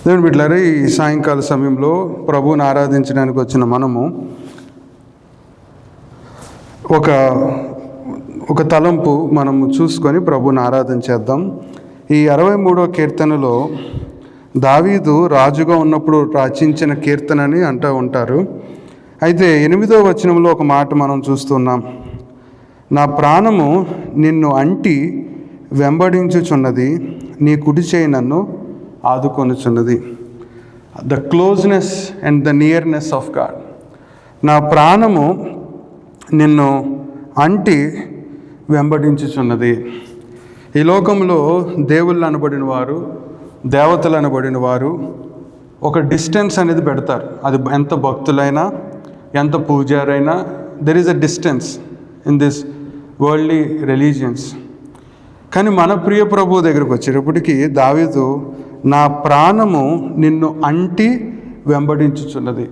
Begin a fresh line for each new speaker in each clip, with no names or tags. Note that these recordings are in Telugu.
దేవుని బిడ్డలారా, ఈ సాయంకాల సమయంలో ప్రభువుని ఆరాధించడానికి వచ్చిన మనము ఒక తలంపు మనము చూసుకొని ప్రభువుని ఆరాధన చేద్దాం. ఈ 63వ కీర్తనలో దావీదు రాజుగా ఉన్నప్పుడు రచించిన కీర్తనని అంటూ ఉంటారు. అయితే 8వ వచనంలో ఒక మాట మనం చూస్తున్నాం. నా ప్రాణము నిన్ను అంటి వెంబడించుచున్నది, నీ కుడి చేయి నన్ను ఆదుకొనుచున్నది. The closeness and the nearness of god. నా ప్రాణము నిన్ను అంటి వెంబడించుచున్నది. ఈ లోకంలో దేవుళ్ళు అనబడిన వారు, దేవతలు అనబడిన వారు ఒక డిస్టెన్స్ అనేది పెడతారు. అది ఎంత భక్తులైనా, ఎంత పూజారైనా, there is a distance in this worldly religions. కానీ మన ప్రియ ప్రభువు దగ్గరకు వచ్చేటప్పటికి దావీదు, నా ప్రాణము నిన్ను అంటి వెంబడించుచున్నది.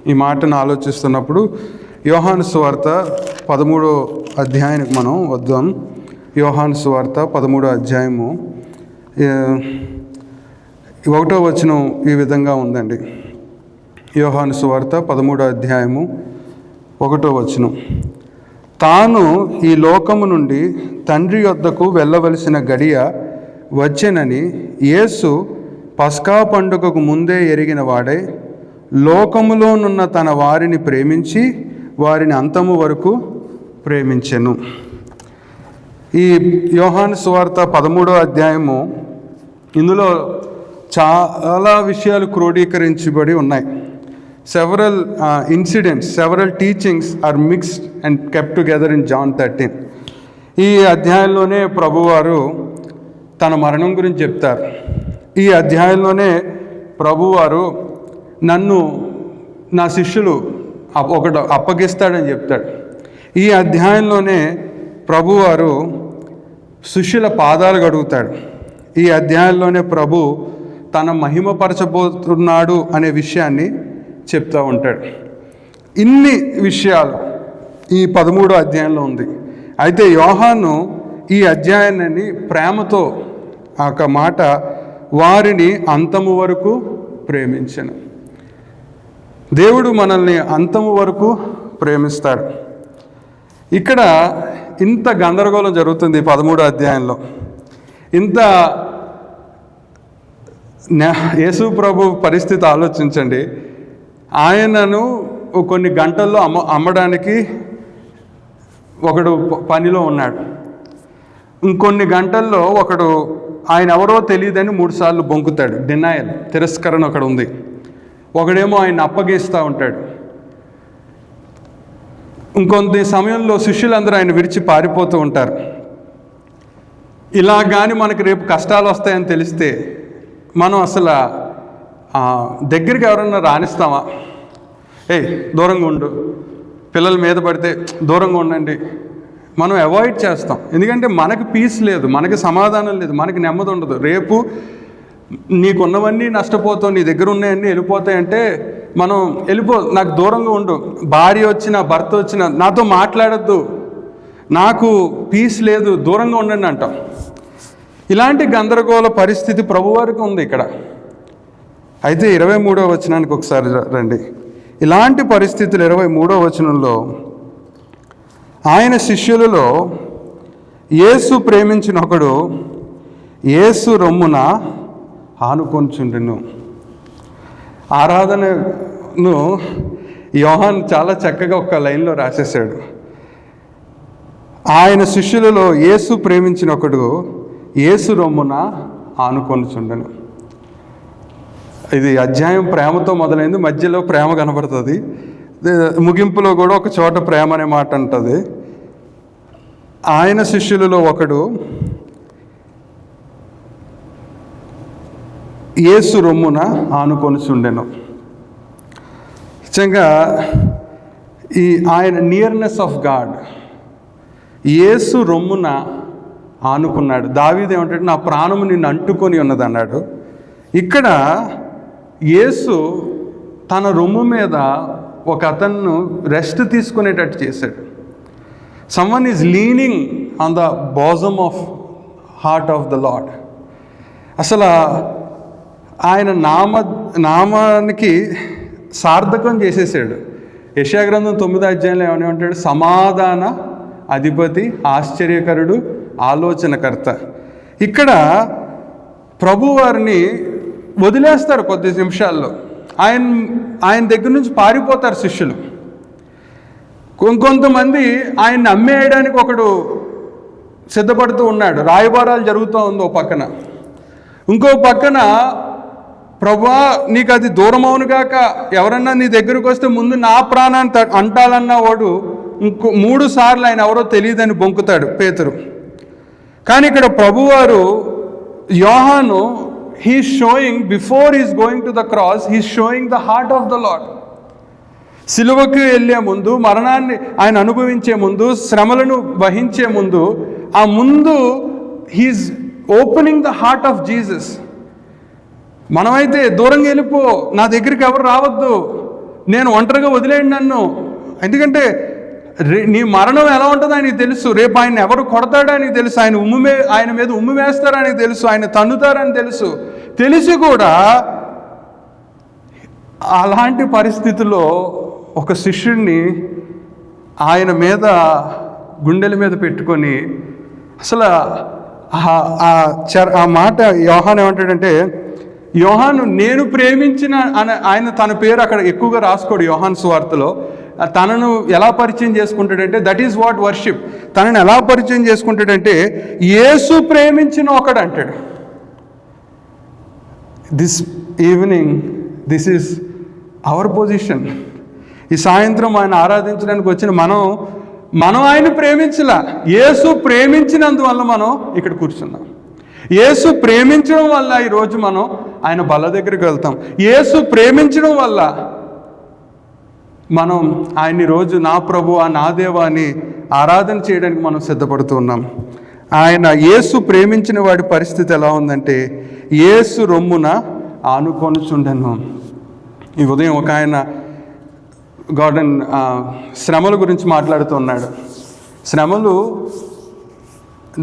ఈ మాటను ఆలోచిస్తున్నప్పుడు యోహాను సువార్త 13వ అధ్యాయానికి మనం వద్దాం. యోహాను సువార్త 13వ అధ్యాయము 1వ వచనం ఈ విధంగా ఉందండి. యోహాను సువార్త 13వ అధ్యాయము 1వ వచనం. తాను ఈ లోకము నుండి తండ్రి యొద్దకు వెళ్ళవలసిన గడియ వచ్చెనని యేసు పస్కా పండుగకు ముందే ఎరిగిన వాడై లోకములోనున్న తన వారిని ప్రేమించి వారిని అంతము వరకు ప్రేమించెను. ఈ యోహాను సువార్త 13వ అధ్యాయము, ఇందులో చాలా విషయాలు క్రోడీకరించబడి ఉన్నాయి. Several incidents, several teachings are mixed and kept together in John 13. ఈ అధ్యాయంలోనే ప్రభువారు తన మరణం గురించి చెప్తారు. ఈ అధ్యాయంలోనే ప్రభువారు నన్ను నా శిష్యులు ఒకడు అప్పగిస్తాడని చెప్తాడు. ఈ అధ్యాయంలోనే ప్రభువారు శిష్యుల పాదాలు గడుగుతాడు. ఈ అధ్యాయంలోనే ప్రభు తన మహిమపరచబోతున్నాడు అనే విషయాన్ని చెప్తూ ఉంటాడు. ఇన్ని విషయాలు ఈ 13వ అధ్యాయంలో ఉంది. అయితే యోహాను ఈ అధ్యాయాన్ని ప్రేమతో ఆ మాట, వారిని అంతము వరకు ప్రేమించెను. దేవుడు మనల్ని అంతము వరకు ప్రేమిస్తాడు. ఇక్కడ ఇంత గందరగోళం జరుగుతుంది 13వ అధ్యాయంలో. ఇంత యేసు ప్రభు పరిస్థితి ఆలోచించండి. ఆయనను కొన్ని గంటల్లో అమ్మడానికి ఒకడు పనిలో ఉన్నాడు. ఇంకొన్ని గంటల్లో ఒకడు ఆయన ఎవరో తెలియదని 3 సార్లు బొంకుతాడు. డినయల్, తిరస్కరణ ఒకడు ఉంది. ఒకడేమో ఆయన అప్పగిస్తూ ఉంటాడు. ఇంకొంత సమయంలో శిష్యులందరూ ఆయన విడిచి పారిపోతూ ఉంటారు. ఇలా కానీ మనకు రేపు కష్టాలు వస్తాయని తెలిస్తే మనం అసలు దగ్గరికి ఎవరన్నా రాణిస్తామా? దూరంగా ఉండు, పిల్లల మీద పడితే దూరంగా ఉండండి, మనం అవాయిడ్ చేస్తాం. ఎందుకంటే మనకి పీస్ లేదు, మనకి సమాధానం లేదు, మనకి నెమ్మది ఉండదు. రేపు నీకున్నవన్నీ నష్టపోతావు, నీ దగ్గర ఉన్నాయన్నీ వెళ్ళిపోతాయంటే మనం నాకు దూరంగా ఉండు. భార్య వచ్చినా భర్త వచ్చినా నాతో మాట్లాడద్దు, నాకు పీస్ లేదు, దూరంగా ఉండండి అంటాం. ఇలాంటి గందరగోళ పరిస్థితి ప్రభువారికి ఉంది ఇక్కడ. అయితే 23వ వచనానికి ఒకసారి రండి. ఇలాంటి పరిస్థితులు 23వ వచనంలో, ఆయన శిష్యులలో యేసు ప్రేమించిన ఒకడు యేసు రొమ్మున ఆనుకొనుచుండెను. ఆరాధనను యోహాన్ చాలా చక్కగా ఒక లైన్లో రాసేశాడు. ఆయన శిష్యులలో యేసు ప్రేమించిన ఒకడు యేసు రొమ్మున ఆనుకొనుచుండెను. ఇది అధ్యాయం ప్రేమతో మొదలైంది, మధ్యలో ప్రేమ కనబడుతుంది, ముగింపులో కూడా ఒక చోట ప్రేమ అనే మాట ఉంటుంది. ఆయన శిష్యులలో ఒకడు యేసు రొమ్మున ఆనుకొనుచుండెను. నిజంగా ఈ ఆయన నియర్నెస్ ఆఫ్ గాడ్, యేసు రొమ్మున ఆనుకున్నాడు. దావీదు ఏమంటాడు, నా ప్రాణము నిన్ను అంటుకొని ఉన్నది అన్నాడు. ఇక్కడ యేసు తన రొమ్ము మీద ఒక అతన్ను రెస్ట్ తీసుకునేటట్టు చేశాడు. Someone is leaning on the bosom of heart of the lord. అసలు ఆయన నామానికి సార్థకం చేసేసాడు. యెషయా గ్రంథం 9వ అధ్యాయంలో ఏమంటాడు? సమాధాన అధిపతి, ఆశ్చర్యకరుడు, ఆలోచనకర్త. ఇక్కడ ప్రభువారిని వదిలేస్తారు కొద్ది నిమిషాల్లో. ఆయన దగ్గర నుంచి పారిపోతారు శిష్యులు. కొంతమంది ఆయన్ని అమ్మేయడానికి ఒకడు సిద్ధపడుతూ ఉన్నాడు. రాయబారాలు జరుగుతూ ఉంది ఓ పక్కన. ఇంకో పక్కన ప్రభువా నీకు అది దూరం అవునుగాక, ఎవరన్నా నీ దగ్గరకు వస్తే ముందు నా ప్రాణాన్ని అంటాలన్న వాడు 3 సార్లు ఆయన ఎవరో తెలియదని బొంకుతాడు పేతురు. కానీ ఇక్కడ ప్రభువారు Yohanu he's showing before he's going to the cross, he's showing the heart of the lord. సిలువకు వెళ్ళే ముందు, మరణాన్ని ఆయన అనుభవించే ముందు, శ్రమలను వహించే ముందు, ఆ ముందు he's opening the heart of Jesus. మనమైతే దూరంగా వెళ్ళిపో, నా దగ్గరికి ఎవరు రావద్దు, నేను ఒంటరిగా వదిలేయండి నన్ను, ఎందుకంటే నీ మరణం ఎలా ఉంటుందో ఆయనకి తెలుసు, రేపు ఆయన ఎవరు కొడతాడో ఆయనకి తెలుసు, ఆయన మీద ఉమ్మి వేస్తారని తెలుసు, ఆయన తన్నుతారని తెలుసు. తెలిసి కూడా అలాంటి పరిస్థితుల్లో ఒక శిష్యుడిని ఆయన మీద గుండెల మీద పెట్టుకొని అసలు ఆ మాట యోహాను ఏమంటాడంటే, యోహాను నేను ప్రేమించిన ఆయన తన పేరు అక్కడ ఎక్కువగా రాసుకోడు యోహాను సువార్తలో. తనను ఎలా పరిచయం చేసుకుంటాడంటే, దట్ ఈజ్ వాట్ వర్షిప్. తనను ఎలా పరిచయం చేసుకుంటాడంటే యేసు ప్రేమించిన ఒకడు అంటాడు. This evening this is our position. ఈ సాయంత్రం ఆయన ఆరాధించడానికి వచ్చిన మనం ఆయన ప్రేమించలా, యేసు ప్రేమించినందువల్ల మనం ఇక్కడ కూర్చున్నాం. యేసు ప్రేమించడం వల్ల ఈరోజు మనం ఆయన బల్ల దగ్గరికి వెళ్తాం. యేసు ప్రేమించడం వల్ల మనం ఆయన రోజు నా ప్రభువా నా దేవా అని ఆరాధన చేయడానికి మనం సిద్ధపడుతూ ఉన్నాం. ఆయన యేసు ప్రేమించిన వాడి పరిస్థితి ఎలా ఉందంటే, యేసు రొమ్మున ఆనుకొనుచుండెను. ఈ ఉదయం ఒక ఆయన గార్డెన్ శ్రమల గురించి మాట్లాడుతూ ఉన్నాడు. శ్రమలు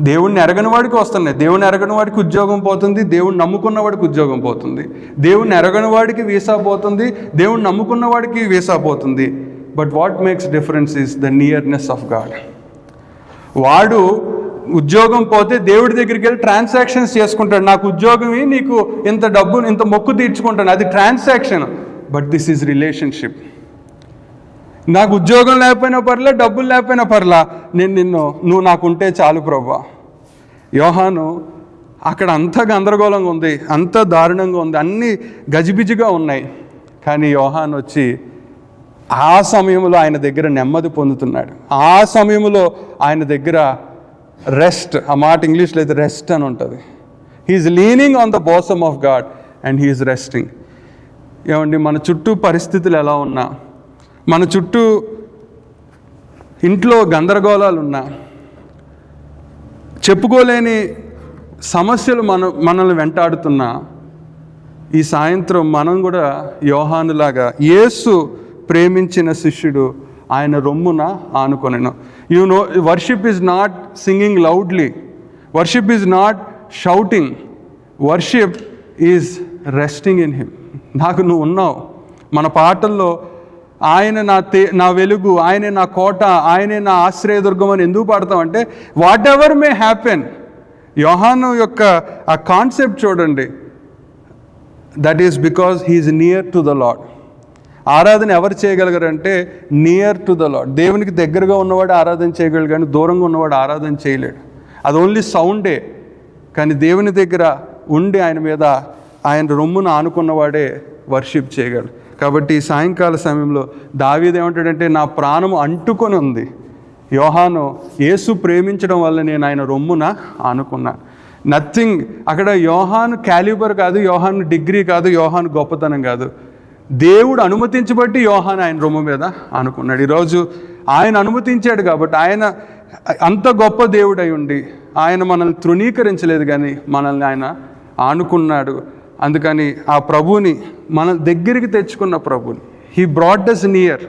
దేవుణ్ణి ఎరగని వాడికి వస్తున్నాయి. దేవుణ్ణి ఎరగని వాడికి ఉద్యోగం పోతుంది, దేవుణ్ణి నమ్ముకున్న వాడికి ఉద్యోగం పోతుంది. దేవుణ్ణి ఎరగని వాడికి వీసా పోతుంది, దేవుణ్ణి నమ్ముకున్న వాడికి వీసా పోతుంది. But what makes difference is the nearness of God. వాడు ఉద్యోగం పోతే దేవుడి దగ్గరికి వెళ్ళి ట్రాన్సాక్షన్స్ చేసుకుంటాడు. నాకు ఉద్యోగం నీకు ఇంత డబ్బు ఇంత మొక్కు తీర్చుకుంటాను, అది transaction. But this is relationship. నాకు ఉద్యోగం లేకపోయినా పర్లే, డబ్బులు లేకపోయినా పర్లా, నువ్వు నాకుంటే చాలు ప్రభువా. యోహాను అక్కడ అంత గందరగోళంగా ఉంది, అంత దారుణంగా ఉంది, అన్నీ గజిబిజిగా ఉన్నాయి. కానీ యోహాను వచ్చి ఆ సమయంలో ఆయన దగ్గర నెమ్మది పొందుతున్నాడు. ఆ సమయంలో ఆయన దగ్గర రెస్ట్, ఆ మాట ఇంగ్లీష్లో అయితే రెస్ట్ అని ఉంటుంది. He's leaning on the bosom of God and he's resting. ఏమండి, మన చుట్టూ పరిస్థితులు ఎలా ఉన్నా, మన చుట్టూ ఇంట్లో గందరగోళాలు ఉన్నా, చెప్పుకోలేని సమస్యలు మనల్ని వెంటాడుతున్నా, ఈ సాయంత్రం మనం కూడా యోహానులాగా యేసు ప్రేమించిన శిష్యుడు ఆయన రొమ్మున ఆనుకొనెను. You know, worship is not singing loudly, worship is not shouting, worship is resting in him. నాకు నువ్వు ఉన్నావు. మన పాటల్లో ఆయన నా వెలుగు, ఆయనే నా కోట, ఆయనే నా ఆశ్రయదుర్గం అని ఎందుకు పాడతామంటే, వాట్ ఎవర్ మే హ్యాపెన్. యోహాను యొక్క ఆ కాన్సెప్ట్ చూడండి, that is because he's near to the lord. ఆరాధన ఎవరు చేయగలగరంటే నియర్ టు ద లార్డ్. దేవునికి దగ్గరగా ఉన్నవాడు ఆరాధన చేయగలడు, కానీ దూరంగా ఉన్నవాడు ఆరాధన చేయలేడు. అది ఓన్లీ సౌండే. కానీ దేవుని దగ్గర ఉండి ఆయన మీద ఆయన రొమ్మున ఆనుకున్నవాడే వర్షిప్ చేయగలడు. కాబట్టి ఈ సాయంకాల సమయంలో దావీదు ఏమంటాడంటే, నా ప్రాణము అంటుకొని ఉంది. యోహాను యేసు ప్రేమించడం వల్ల నేను ఆయన రొమ్మున ఆనుకున్నాను. నథింగ్. అక్కడ యోహాను క్యాలిబర్ కాదు, యోహాను డిగ్రీ కాదు, యోహాను గొప్పతనం కాదు. దేవుడు అనుమతించబట్టి యోహాను ఆయన రొమ్ము మీద ఆనుకున్నాడు. ఈరోజు ఆయన అనుమతించాడు కాబట్టి, ఆయన అంత గొప్ప దేవుడై ఉండి ఆయన మనల్ని తృణీకరించలేదు, కానీ మనల్ని ఆయన ఆనుకున్నాడు. అందుకని ఆ ప్రభుని మన దగ్గరికి తెచ్చుకున్న ప్రభుని, హీ బ్రాట్ us నియర్.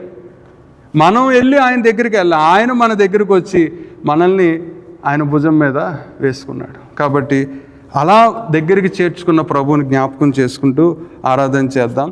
మనం వెళ్ళి ఆయన దగ్గరికి వెళ్ళాలి, ఆయన మన దగ్గరికి వచ్చి మనల్ని ఆయన భుజం మీద వేసుకున్నాడు. కాబట్టి అలా దగ్గరికి చేర్చుకున్న ప్రభువుని జ్ఞాపకం చేసుకుంటూ ఆరాధన చేద్దాం.